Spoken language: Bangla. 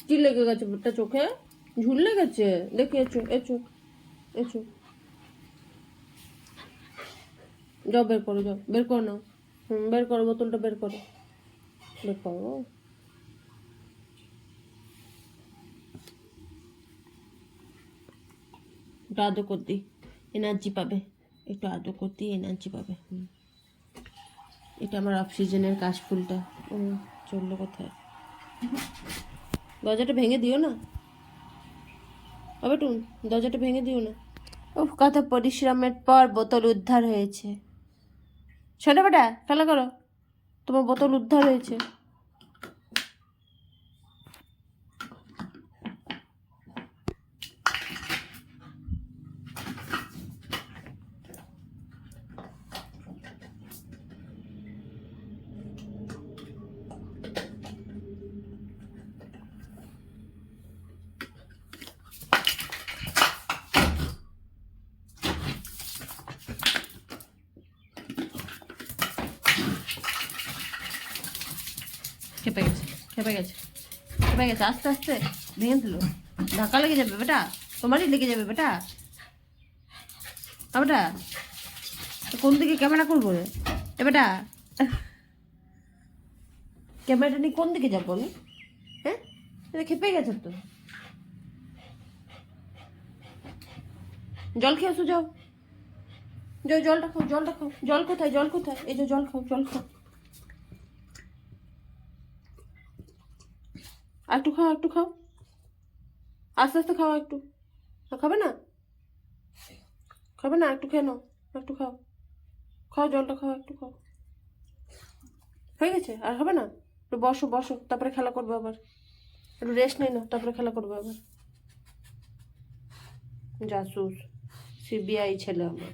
কি লেগে গেছে একটা চোখে? ঝুল লেগেছে? দেখি এচো এচো এচো, যাও বের করো, যাও বের করো না। বের করো, বোতলটা বের করো, বের করো। একটু আদর করতে এনার্জি পাবে, একটু আদর করতে এনার্জি পাবে। এটা আমার অক্সিজেনের কাশফুলটা। চললো কোথায়? দরজাটা ভেঙে দিও না টুন, দরজাটা ভেঙে দিও না। উফ, কত পরিশ্রমের পর বোতল উদ্ধার হয়েছে। শোনো বেটা, খেলা করো, তোমার বোতল উদ্ধার হয়েছে। খেপে গেছে, খেপে গেছে, খেপে গেছে, আস্তে আস্তে ভেঙে দিল। ধাক্কা লেগে যাবে বেটা, তোমারই লেগে যাবে বেটা। বেটা কোন দিকে ক্যামেরা করবো রে এ বেটা? ক্যামেরাটা নিয়ে কোন দিকে যাবো আমি? হ্যাঁ, খেপে গেছে তো। জল খেয়ে আসো, যাও যাও, জলটা খাও, জলটা খাও। জল কোথায়, জল কোথায়? এই যে জল খাও, জল খাও, একটু খাও, একটু খাও, আস্তে আস্তে খাও একটু। খাবে না? খাবে না? একটু খেয়ে নাও, একটু খাও, খাও জলটা খাও, একটু খাও। হয়ে গেছে, আর হবে না? একটু বসো বসো, তারপরে খেলা করবো আবার। একটু রেস্ট নেই না, তারপরে খেলা করবো আবার। জাসুস, সিবিআই ছেলে আমার।